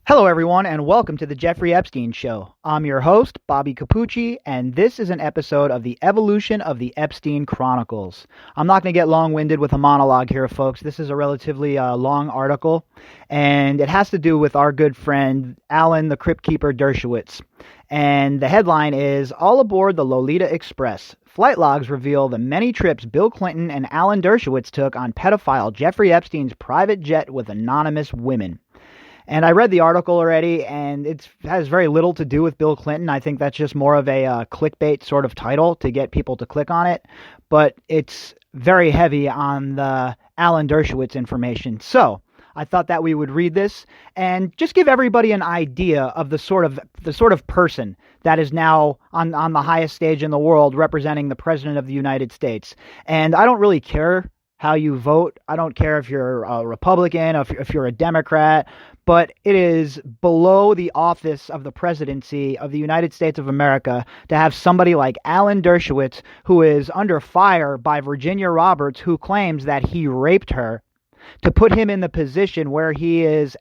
Hello, everyone, and welcome to the Jeffrey Epstein Show. I'm your host, Bobbycapucci, and this is an episode of the evolution of the Epstein Chronicles. I'm not going to get long-winded with a monologue here, folks. This is a relatively long article, and it has to do with our good friend, Alan the Crypt Keeper Dershowitz. And the headline is, All Aboard the Lolita Express. Flight logs reveal the many trips Bill Clinton and Alan Dershowitz took on pedophile Jeffrey Epstein's private jet with anonymous women. And I read the article already, and it has very little to do with Bill Clinton. I think that's just more of a clickbait sort of title to get people to click on it. But it's very heavy on the Alan Dershowitz information. So I thought that we would read this and just give everybody an idea of the sort of person that is now on the highest stage in the world representing the President of the United States. And I don't really care how you vote. I don't care if you're a Republican, if you're a Democrat, but it is below the office of the presidency of the United States of America to have somebody like Alan Dershowitz, who is under fire by Virginia Roberts, who claims that he raped her, to put him in the position where he is,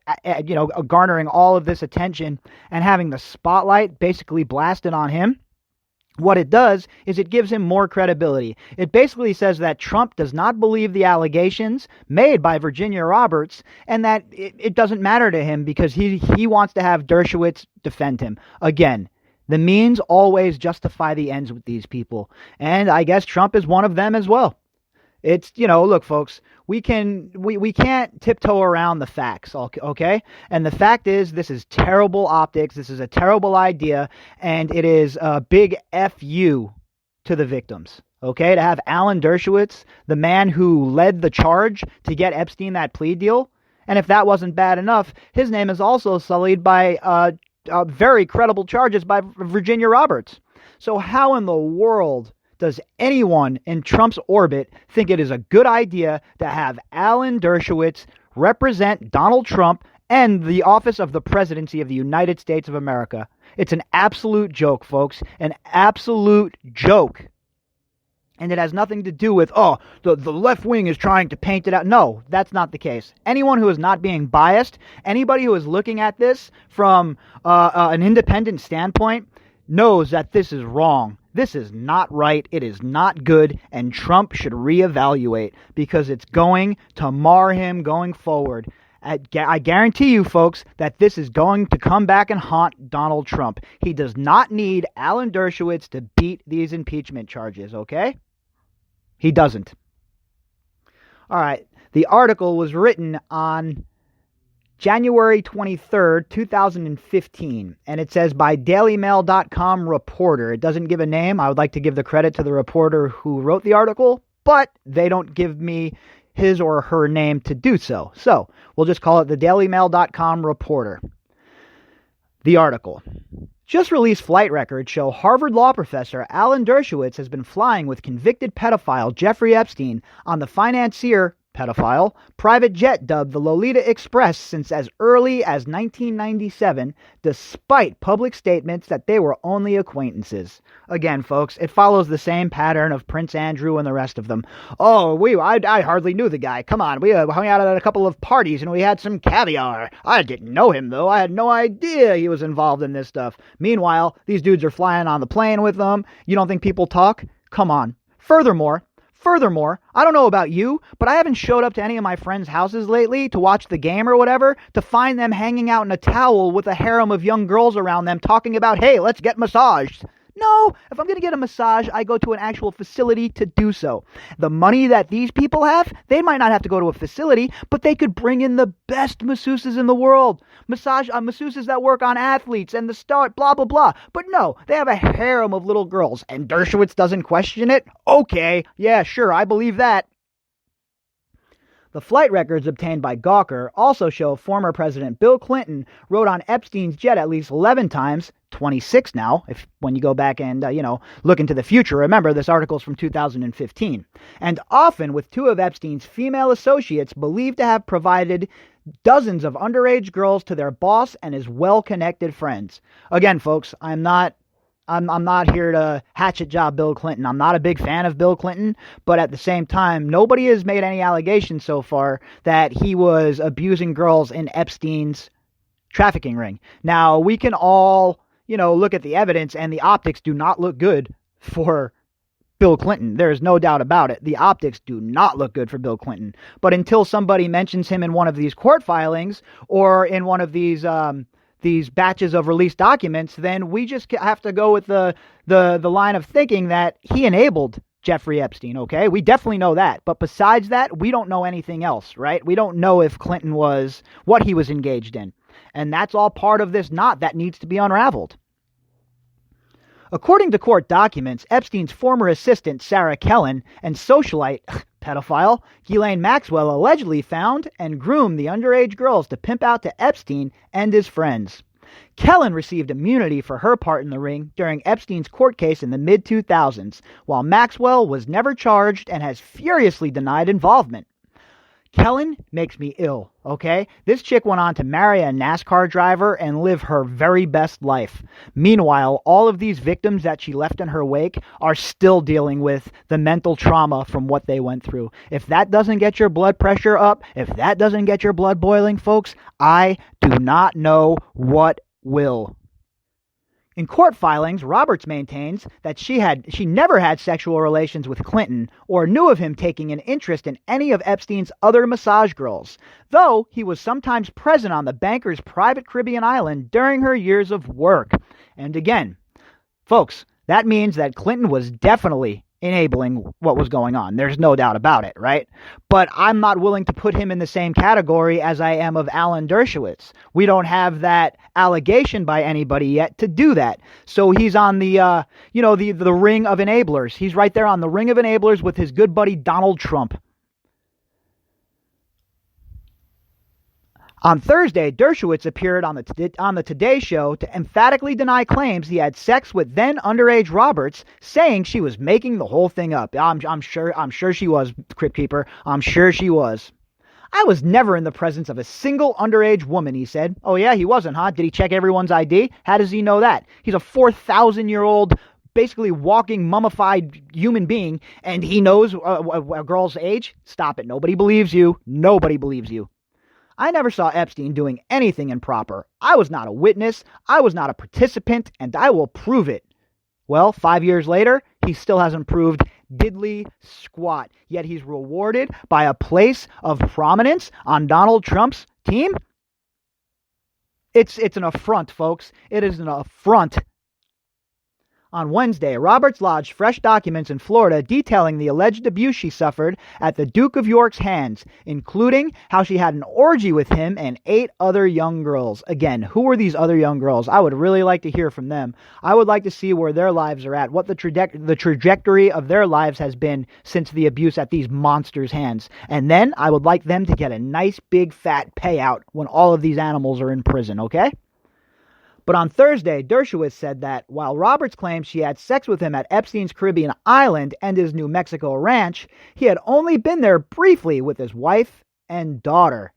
garnering all of this attention and having the spotlight basically blasted on him. What it does is it gives him more credibility. It basically says that Trump does not believe the allegations made by Virginia Roberts and that it doesn't matter to him because he wants to have Dershowitz defend him. Again, the means always justify the ends with these people. And I guess Trump is one of them as well. It's, look, folks, we can't tiptoe around the facts, okay? And the fact is, this is terrible optics. This is a terrible idea, and it is a big FU to the victims, okay? To have Alan Dershowitz, the man who led the charge to get Epstein that plea deal, and if that wasn't bad enough, his name is also sullied by very credible charges by Virginia Roberts. So how in the world does anyone in Trump's orbit think it is a good idea to have Alan Dershowitz represent Donald Trump and the office of the presidency of the United States of America? It's an absolute joke, folks. An absolute joke. And it has nothing to do with, the left wing is trying to paint it out. No, that's not the case. Anyone who is not being biased, anybody who is looking at this from an independent standpoint, knows that this is wrong. This is not right. It is not good. And Trump should reevaluate because it's going to mar him going forward. I guarantee you, folks, that this is going to come back and haunt Donald Trump. He does not need Alan Dershowitz to beat these impeachment charges, okay? He doesn't. All right. The article was written on January 23rd, 2015, and it says by dailymail.com reporter. It doesn't give a name. I would like to give the credit to the reporter who wrote the article, but they don't give me his or her name to do so. So we'll just call it the dailymail.com reporter. The article. Just released flight records show Harvard law professor Alan Dershowitz has been flying with convicted pedophile Jeffrey Epstein on the financier pedophile private jet dubbed the Lolita Express since as early as 1997, despite public statements that they were only acquaintances. Again, folks, it follows the same pattern of Prince Andrew and the rest of them. I hardly knew the guy. Come on, we hung out at a couple of parties and we had some caviar. I didn't know him, though. I had no idea he was involved in this stuff. Meanwhile, these dudes are flying on the plane with them. You don't think people talk? Come on. Furthermore, I don't know about you, but I haven't showed up to any of my friends' houses lately to watch the game or whatever to find them hanging out in a towel with a harem of young girls around them talking about, hey, let's get massaged. No, if I'm going to get a massage, I go to an actual facility to do so. The money that these people have, they might not have to go to a facility, but they could bring in the best masseuses in the world. Masseuses that work on athletes and the star, blah, blah, blah. But no, they have a harem of little girls, and Dershowitz doesn't question it? Okay, yeah, sure, I believe that. The flight records obtained by Gawker also show former President Bill Clinton rode on Epstein's jet at least 11 times, 26 now, when you go back and, look into the future. Remember, this article's from 2015. And often with two of Epstein's female associates believed to have provided dozens of underage girls to their boss and his well-connected friends. Again, folks, I'm not here to hatchet job Bill Clinton. I'm not a big fan of Bill Clinton, but at the same time, nobody has made any allegations so far that he was abusing girls in Epstein's trafficking ring. Now, we can all, look at the evidence, and the optics do not look good for Bill Clinton. There is no doubt about it. The optics do not look good for Bill Clinton. But until somebody mentions him in one of these court filings or in one of these batches of released documents, then we just have to go with the line of thinking that he enabled Jeffrey Epstein, okay? We definitely know that. But besides that, we don't know anything else, right? We don't know if Clinton what he was engaged in. And that's all part of this knot that needs to be unraveled. According to court documents, Epstein's former assistant, Sarah Kellen, and socialite, pedophile, Ghislaine Maxwell allegedly found and groomed the underage girls to pimp out to Epstein and his friends. Kellen received immunity for her part in the ring during Epstein's court case in the mid-2000s, while Maxwell was never charged and has furiously denied involvement. Kellen makes me ill, okay? This chick went on to marry a NASCAR driver and live her very best life. Meanwhile, all of these victims that she left in her wake are still dealing with the mental trauma from what they went through. If that doesn't get your blood pressure up, if that doesn't get your blood boiling, folks, I do not know what will. In court filings, Roberts maintains that she never had sexual relations with Clinton or knew of him taking an interest in any of Epstein's other massage girls, though he was sometimes present on the banker's private Caribbean island during her years of work. And again, folks, that means that Clinton was definitely enabling what was going on. There's no doubt about it, right? But I'm not willing to put him in the same category as I am of Alan Dershowitz. We don't have that allegation by anybody yet to do that. So he's on the ring of enablers. He's right there on the ring of enablers with his good buddy Donald Trump. On Thursday, Dershowitz appeared on the Today Show to emphatically deny claims he had sex with then underage Roberts, saying she was making the whole thing up. I'm sure she was, Crypt Keeper. I'm sure she was. I was never in the presence of a single underage woman, he said. Oh yeah, he wasn't, huh? Did he check everyone's ID? How does he know that? He's a 4,000-year-old, basically walking mummified human being, and he knows a girl's age? Stop it. Nobody believes you. Nobody believes you. I never saw Epstein doing anything improper. I was not a witness, I was not a participant, and I will prove it. Well, 5 years later, he still hasn't proved diddly squat, yet he's rewarded by a place of prominence on Donald Trump's team? It's an affront, folks. It is an affront. On Wednesday, Roberts lodged fresh documents in Florida detailing the alleged abuse she suffered at the Duke of York's hands, including how she had an orgy with him and 8 other young girls. Again, who were these other young girls? I would really like to hear from them. I would like to see where their lives are at, what the trajectory of their lives has been since the abuse at these monsters' hands. And then I would like them to get a nice big fat payout when all of these animals are in prison, okay? But on Thursday, Dershowitz said that while Roberts claimed she had sex with him at Epstein's Caribbean island and his New Mexico ranch, he had only been there briefly with his wife and daughter.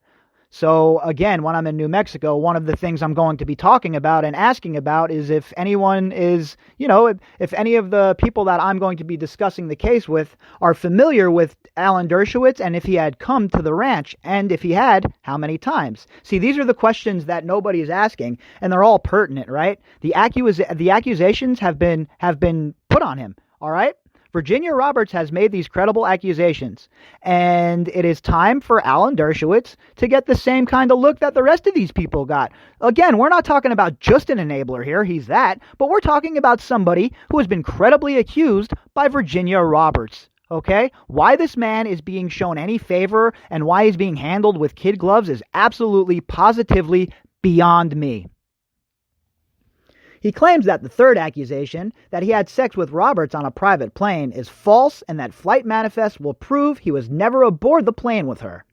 So again, when I'm in New Mexico, one of the things I'm going to be talking about and asking about is if anyone is, if any of the people that I'm going to be discussing the case with are familiar with Alan Dershowitz, and if he had come to the ranch, and if he had, how many times? See, these are the questions that nobody is asking, and they're all pertinent, right? The accusations have been put on him, all right? Virginia Roberts has made these credible accusations, and it is time for Alan Dershowitz to get the same kind of look that the rest of these people got. Again, we're not talking about just an enabler here, he's that, but we're talking about somebody who has been credibly accused by Virginia Roberts. Okay? Why this man is being shown any favor and why he's being handled with kid gloves is absolutely, positively beyond me. He claims that the third accusation, that he had sex with Roberts on a private plane, is false and that flight manifests will prove he was never aboard the plane with her.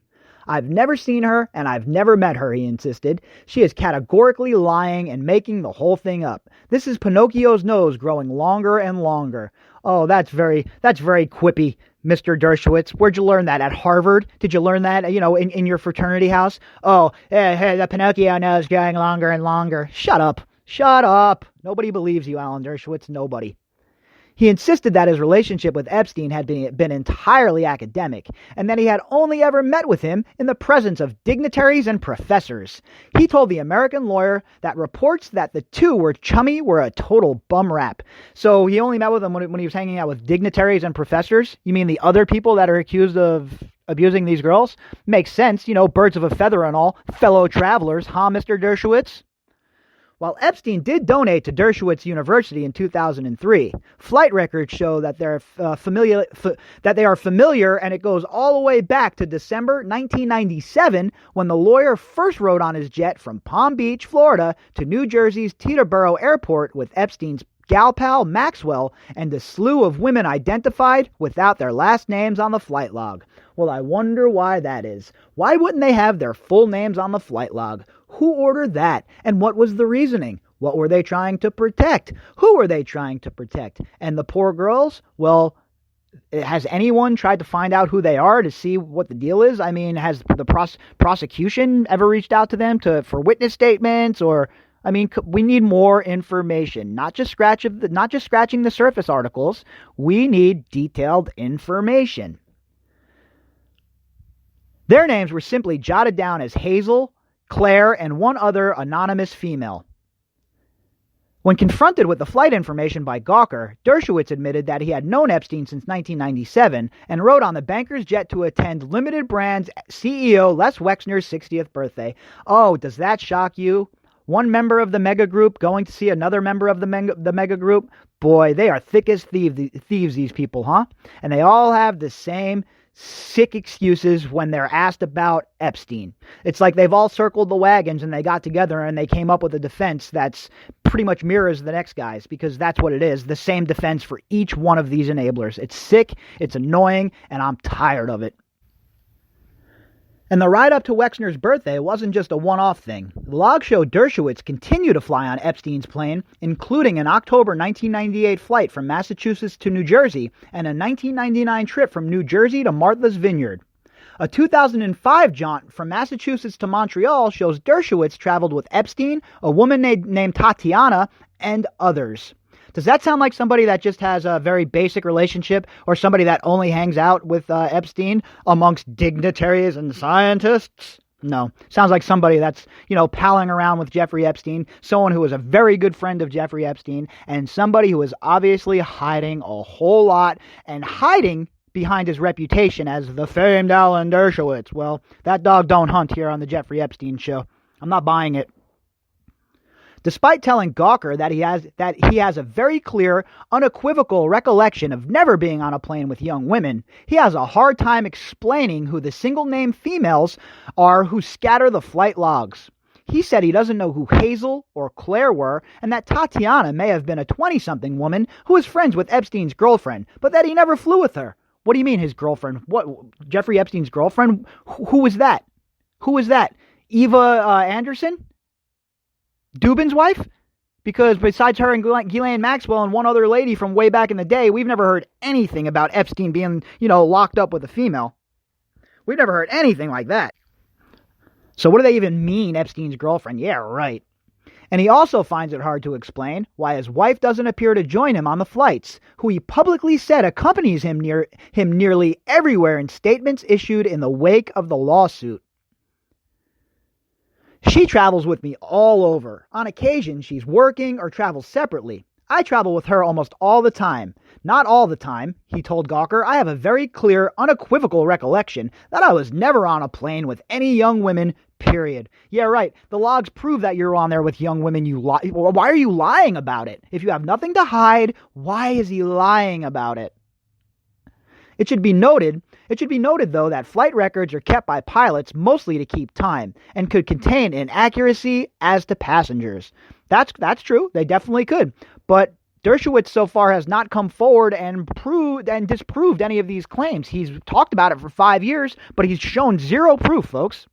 I've never seen her and I've never met her, he insisted. She is categorically lying and making the whole thing up. This is Pinocchio's nose growing longer and longer. Oh, that's very quippy, Mr. Dershowitz. Where'd you learn that? At Harvard? Did you learn that, in your fraternity house? Oh, the Pinocchio nose growing longer and longer. Shut up. Shut up. Nobody believes you, Alan Dershowitz. Nobody. He insisted that his relationship with Epstein had been entirely academic, and that he had only ever met with him in the presence of dignitaries and professors. He told the American lawyer that reports that the two were chummy were a total bum rap. So he only met with them when he was hanging out with dignitaries and professors? You mean the other people that are accused of abusing these girls? Makes sense, birds of a feather and all, fellow travelers, huh, Mr. Dershowitz? While Epstein did donate to Dershowitz University in 2003, flight records show that they are familiar, and it goes all the way back to December 1997 when the lawyer first rode on his jet from Palm Beach, Florida to New Jersey's Teterboro Airport with Epstein's gal pal Maxwell and a slew of women identified without their last names on the flight log. Well, I wonder why that is. Why wouldn't they have their full names on the flight log? Who ordered that? And what was the reasoning? What were they trying to protect? Who were they trying to protect? And the poor girls? Well, has anyone tried to find out who they are to see what the deal is? I mean, has the prosecution ever reached out to them for witness statements? Or, I mean, we need more information, not just scratching the surface articles. We need detailed information. Their names were simply jotted down as Hazel, Claire, and one other anonymous female. When confronted with the flight information by Gawker, Dershowitz admitted that he had known Epstein since 1997 and rode on the banker's jet to attend Limited Brands CEO Les Wexner's 60th birthday. Oh, does that shock you? One member of the mega group going to see another member of the mega group? Boy, they are thick as thieves, these people, huh? And they all have the same sick excuses when they're asked about Epstein. It's like they've all circled the wagons and they got together and they came up with a defense that's pretty much mirrors the next guy's, because that's what it is, the same defense for each one of these enablers. It's sick, it's annoying, and I'm tired of it. And the ride up to Wexner's birthday wasn't just a one-off thing. The logs show Dershowitz continued to fly on Epstein's plane, including an October 1998 flight from Massachusetts to New Jersey and a 1999 trip from New Jersey to Martha's Vineyard. A 2005 jaunt from Massachusetts to Montreal shows Dershowitz traveled with Epstein, a woman named Tatiana, and others. Does that sound like somebody that just has a very basic relationship, or somebody that only hangs out with Epstein amongst dignitaries and scientists? No. Sounds like somebody that's, palling around with Jeffrey Epstein, someone who was a very good friend of Jeffrey Epstein, and somebody who is obviously hiding a whole lot and hiding behind his reputation as the famed Alan Dershowitz. Well, that dog don't hunt here on the Jeffrey Epstein show. I'm not buying it. Despite telling Gawker that he has a very clear, unequivocal recollection of never being on a plane with young women, he has a hard time explaining who the single-name females are who scatter the flight logs. He said he doesn't know who Hazel or Claire were, and that Tatiana may have been a 20-something woman who was friends with Epstein's girlfriend, but that he never flew with her. What do you mean his girlfriend? What, Jeffrey Epstein's girlfriend? Who was that? Who was that? Eva Anderson? Dubin's wife? Because besides her and Ghislaine Maxwell and one other lady from way back in the day, we've never heard anything about Epstein being, locked up with a female. We've never heard anything like that. So what do they even mean, Epstein's girlfriend? Yeah, right. And he also finds it hard to explain why his wife doesn't appear to join him on the flights, who he publicly said accompanies him nearly everywhere in statements issued in the wake of the lawsuit. She travels with me all over. On occasion, she's working or travels separately. I travel with her almost all the time. Not all the time, he told Gawker. I have a very clear, unequivocal recollection that I was never on a plane with any young women, period. Yeah, right. The logs prove that you're on there with young women. Why are you lying about it? If you have nothing to hide, why is he lying about it? It should be noted, though, that flight records are kept by pilots mostly to keep time and could contain inaccuracy as to passengers. That's true. They definitely could. But Dershowitz so far has not come forward and disproved any of these claims. He's talked about it for 5 years, but he's shown zero proof, folks.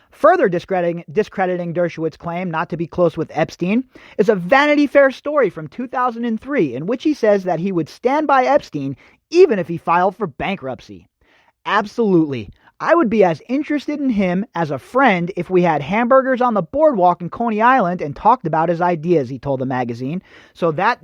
Further discrediting Dershowitz's claim not to be close with Epstein is a Vanity Fair story from 2003 in which he says that he would stand by Epstein even if he filed for bankruptcy. Absolutely. I would be as interested in him as a friend if we had hamburgers on the boardwalk in Coney Island and talked about his ideas, he told the magazine. So that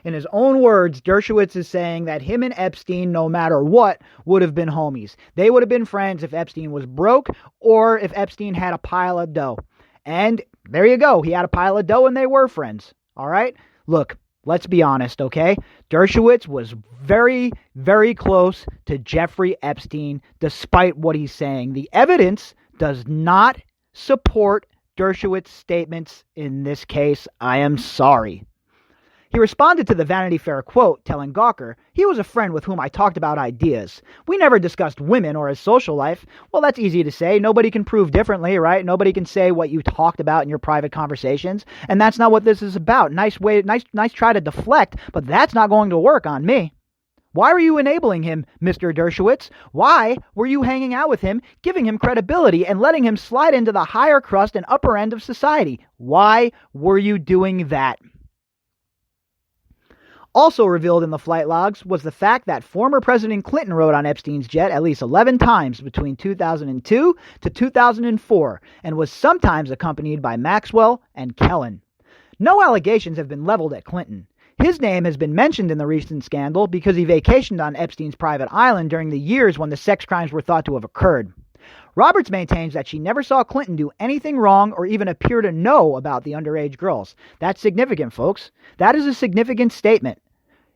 in his own words, Dershowitz is saying that him and Epstein, no matter what, would have been homies. They would have been friends if Epstein was broke or if Epstein had a pile of dough. And there you go. He had a pile of dough and they were friends. All right? Look, let's be honest, okay? Dershowitz was very, very close to Jeffrey Epstein, despite what he's saying. The evidence does not support Dershowitz's statements in this case. I am sorry. He responded to the Vanity Fair quote, telling Gawker, "He was a friend with whom I talked about ideas. We never discussed women or his social life." Well, that's easy to say. Nobody can prove differently, right? Nobody can say what you talked about in your private conversations. And that's not what this is about. Nice try to deflect, but that's not going to work on me. Why were you enabling him, Mr. Dershowitz? Why were you hanging out with him, giving him credibility, and letting him slide into the higher crust and upper end of society? Why were you doing that? Also revealed in the flight logs was the fact that former President Clinton rode on Epstein's jet at least 11 times between 2002 to 2004 and was sometimes accompanied by Maxwell and Kellen. No allegations have been leveled at Clinton. His name has been mentioned in the recent scandal because he vacationed on Epstein's private island during the years when the sex crimes were thought to have occurred. Roberts maintains that she never saw Clinton do anything wrong or even appear to know about the underage girls. That's significant, folks. That is a significant statement.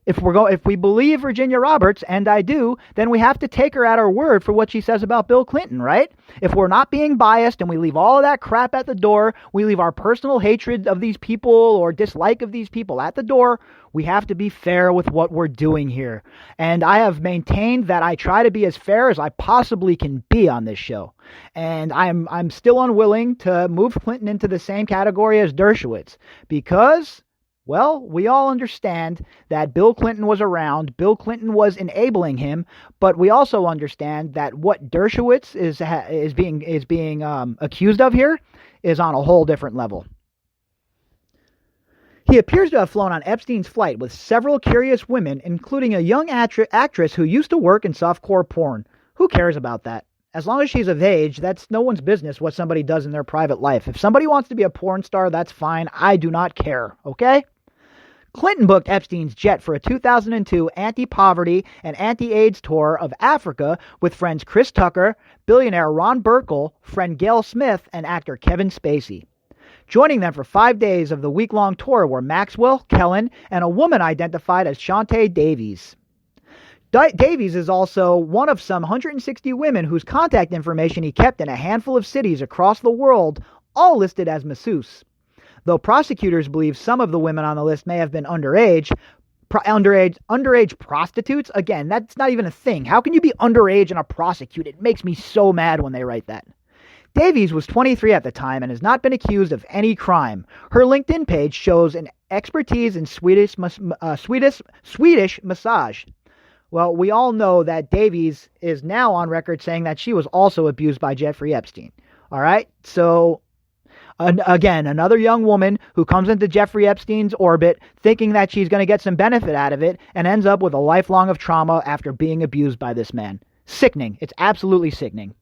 If we believe Virginia Roberts, and I do, then we have to take her at her word for what she says about Bill Clinton, right? If we're not being biased and we leave all of that crap at the door, we leave our personal hatred of these people or dislike of these people at the door, we have to be fair with what we're doing here. And I have maintained that I try to be as fair as I possibly can be on this show. And I'm still unwilling to move Clinton into the same category as Dershowitz because, well, we all understand that Bill Clinton was around, Bill Clinton was enabling him, but we also understand that what Dershowitz is being accused of here is on a whole different level. He appears to have flown on Epstein's flight with several curious women, including a young actress who used to work in softcore porn. Who cares about that? As long as she's of age, that's no one's business what somebody does in their private life. If somebody wants to be a porn star, that's fine. I do not care, okay? Clinton booked Epstein's jet for a 2002 anti-poverty and anti-AIDS tour of Africa with friends Chris Tucker, billionaire Ron Burkle, friend Gail Smith, and actor Kevin Spacey. Joining them for 5 days of the week-long tour were Maxwell, Kellen, and a woman identified as Shantae Davies. Davies is also one of some 160 women whose contact information he kept in a handful of cities across the world, all listed as masseuse. Though prosecutors believe some of the women on the list may have been underage prostitutes, again, that's not even a thing. How can you be underage and a prostitute? It makes me so mad when they write that. Davies was 23 at the time and has not been accused of any crime. Her LinkedIn page shows an expertise in Swedish massage. Well, we all know that Davies is now on record saying that she was also abused by Jeffrey Epstein. All right? So, again, another young woman who comes into Jeffrey Epstein's orbit thinking that she's going to get some benefit out of it and ends up with a lifelong of trauma after being abused by this man. Sickening. It's absolutely sickening.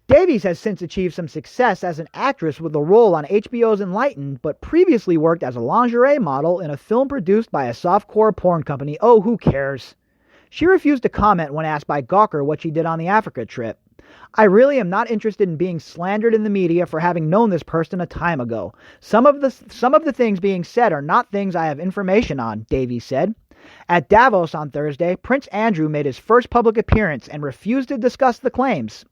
Davies has since achieved some success as an actress with a role on HBO's Enlightened, but previously worked as a lingerie model in a film produced by a softcore porn company. Oh, who cares? She refused to comment when asked by Gawker what she did on the Africa trip. I really am not interested in being slandered in the media for having known this person a time ago. Some of the things being said are not things I have information on, Davies said. At Davos on Thursday, Prince Andrew made his first public appearance and refused to discuss the claims.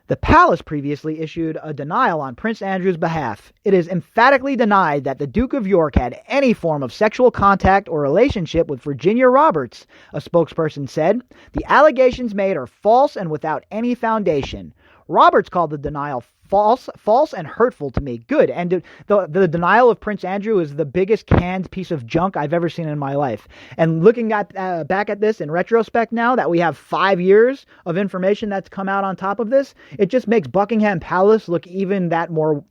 The palace previously issued a denial on Prince Andrew's behalf. It is emphatically denied that the Duke of York had any form of sexual contact or relationship with Virginia Roberts, a spokesperson said. The allegations made are false and without any foundation. Roberts called the denial false and hurtful to me. Good. And the denial of Prince Andrew is the biggest canned piece of junk I've ever seen in my life. And looking at back at this in retrospect now that we have 5 years of information that's come out on top of this, it just makes Buckingham Palace look even that more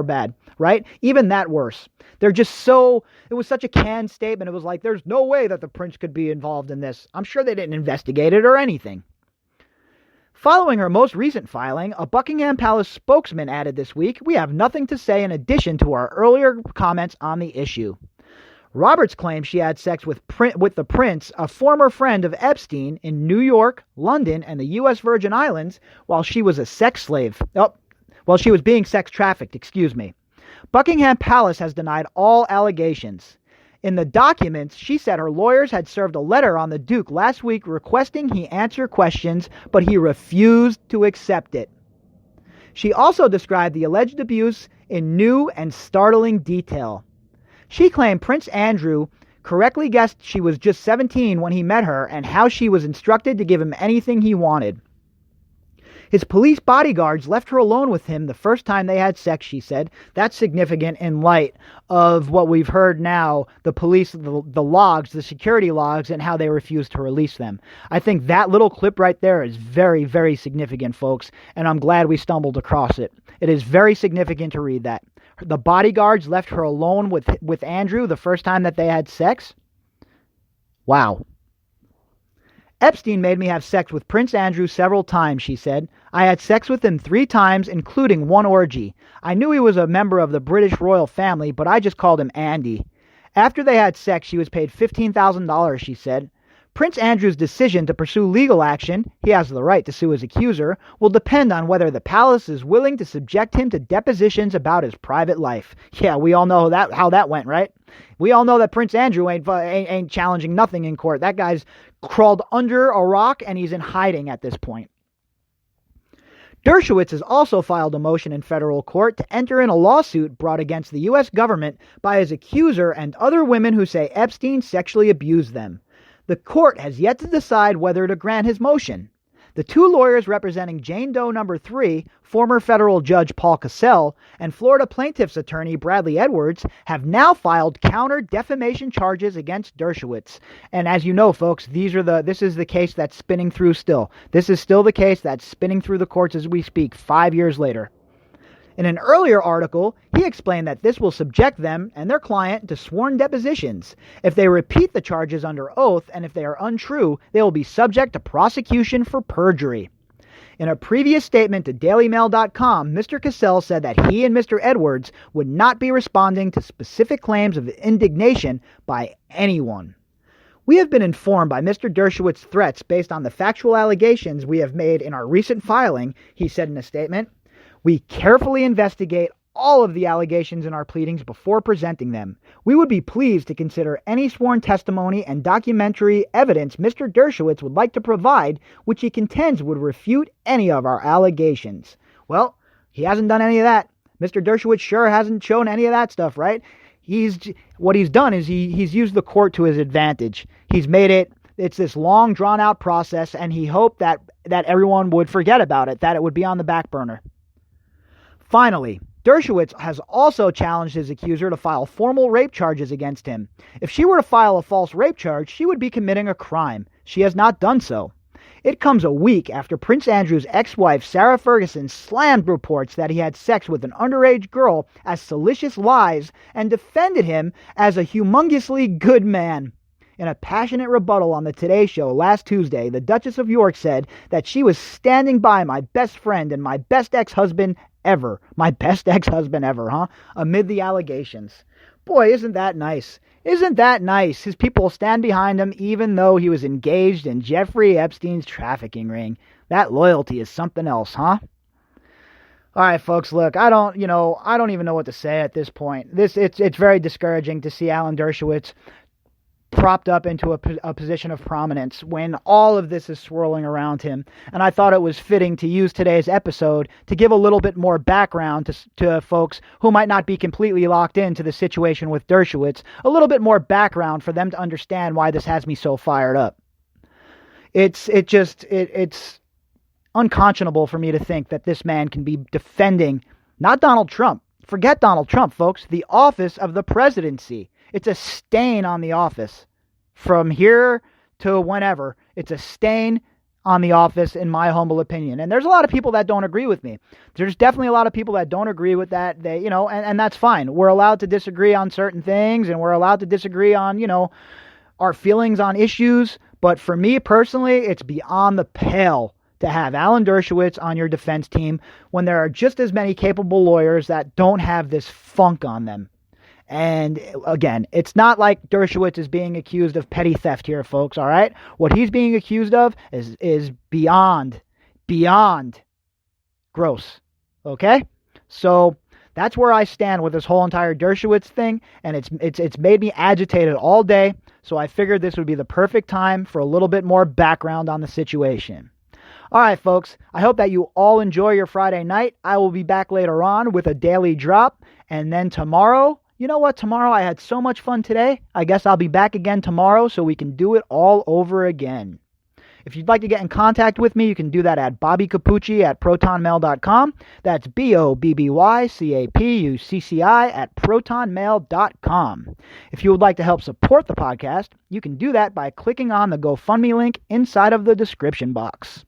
bad, right? Even that worse. They're just it was such a canned statement. It was like, there's no way that the prince could be involved in this. I'm sure they didn't investigate it or anything. Following her most recent filing, a Buckingham Palace spokesman added this week, "We have nothing to say in addition to our earlier comments on the issue." Roberts claims she had sex with the prince, a former friend of Epstein, in New York, London, and the U.S. Virgin Islands while she was a sex slave. While she was being sex trafficked, excuse me. Buckingham Palace has denied all allegations. In the documents, she said her lawyers had served a letter on the Duke last week requesting he answer questions, but he refused to accept it. She also described the alleged abuse in new and startling detail. She claimed Prince Andrew correctly guessed she was just 17 when he met her and how she was instructed to give him anything he wanted. His police bodyguards left her alone with him the first time they had sex, she said. That's significant in light of what we've heard now, the police, the logs, the security logs, and how they refused to release them. I think that little clip right there is very, very significant, folks, and I'm glad we stumbled across it. It is very significant to read that. The bodyguards left her alone with Andrew the first time that they had sex? Wow. Epstein made me have sex with Prince Andrew several times, she said. I had sex with him 3 times, including one orgy. I knew he was a member of the British royal family, but I just called him Andy. After they had sex, she was paid $15,000, she said. Prince Andrew's decision to pursue legal action, he has the right to sue his accuser, will depend on whether the palace is willing to subject him to depositions about his private life. Yeah, we all know how that went, right? We all know that Prince Andrew ain't challenging nothing in court. That guy's crawled under a rock and he's in hiding at this point. Dershowitz has also filed a motion in federal court to enter in a lawsuit brought against the U.S. government by his accuser and other women who say Epstein sexually abused them. The court has yet to decide whether to grant his motion. The 2 lawyers representing Jane Doe No. 3, former federal judge Paul Cassell, and Florida plaintiff's attorney Bradley Edwards have now filed counter-defamation charges against Dershowitz. And as you know, folks, this is the case that's spinning through still. This is still the case that's spinning through the courts as we speak, 5 years later. In an earlier article, he explained that this will subject them and their client to sworn depositions. If they repeat the charges under oath and if they are untrue, they will be subject to prosecution for perjury. In a previous statement to DailyMail.com, Mr. Cassell said that he and Mr. Edwards would not be responding to specific claims of indignation by anyone. We have been informed by Mr. Dershowitz's threats based on the factual allegations we have made in our recent filing, he said in a statement. We carefully investigate all of the allegations in our pleadings before presenting them. We would be pleased to consider any sworn testimony and documentary evidence Mr. Dershowitz would like to provide, which he contends would refute any of our allegations. Well, he hasn't done any of that. Mr. Dershowitz sure hasn't shown any of that stuff, right? What he's done is he's used the court to his advantage. He's made it's this long, drawn-out process, and he hoped that everyone would forget about it, that it would be on the back burner. Finally, Dershowitz has also challenged his accuser to file formal rape charges against him. If she were to file a false rape charge, she would be committing a crime. She has not done so. It comes a week after Prince Andrew's ex-wife Sarah Ferguson slammed reports that he had sex with an underage girl as salacious lies and defended him as a humongously good man. In a passionate rebuttal on the Today Show last Tuesday, the Duchess of York said that she was standing by my best friend and my best ex-husband ever. My best ex-husband ever, huh? Amid the allegations. Boy, isn't that nice? Isn't that nice? His people stand behind him even though he was engaged in Jeffrey Epstein's trafficking ring. That loyalty is something else, huh? All right, folks, look, I don't even know what to say at this point. It's very discouraging to see Alan Dershowitz propped up into a position of prominence when all of this is swirling around him. And I thought it was fitting to use today's episode to give a little bit more background to folks who might not be completely locked into the situation with Dershowitz, a little bit more background for them to understand why this has me so fired up. It's unconscionable for me to think that this man can be defending not Donald Trump. Forget Donald Trump, folks. The office of the presidency. It's a stain on the office. From here to whenever, it's a stain on the office, in my humble opinion. And there's a lot of people that don't agree with me. There's definitely a lot of people that don't agree with that. And that's fine. We're allowed to disagree on certain things, and we're allowed to disagree on, our feelings on issues. But for me personally, it's beyond the pale to have Alan Dershowitz on your defense team when there are just as many capable lawyers that don't have this funk on them. And again, it's not like Dershowitz is being accused of petty theft here, folks, all right? What he's being accused of is beyond gross, okay? So that's where I stand with this whole entire Dershowitz thing, and it's made me agitated all day, so I figured this would be the perfect time for a little bit more background on the situation. All right, folks, I hope that you all enjoy your Friday night. I will be back later on with a daily drop, and then tomorrow, you know what? Tomorrow I had so much fun today. I guess I'll be back again tomorrow so we can do it all over again. If you'd like to get in contact with me, you can do that at bobbycapucci@protonmail.com. That's BOBBYCAPUCCI@protonmail.com. If you would like to help support the podcast, you can do that by clicking on the GoFundMe link inside of the description box.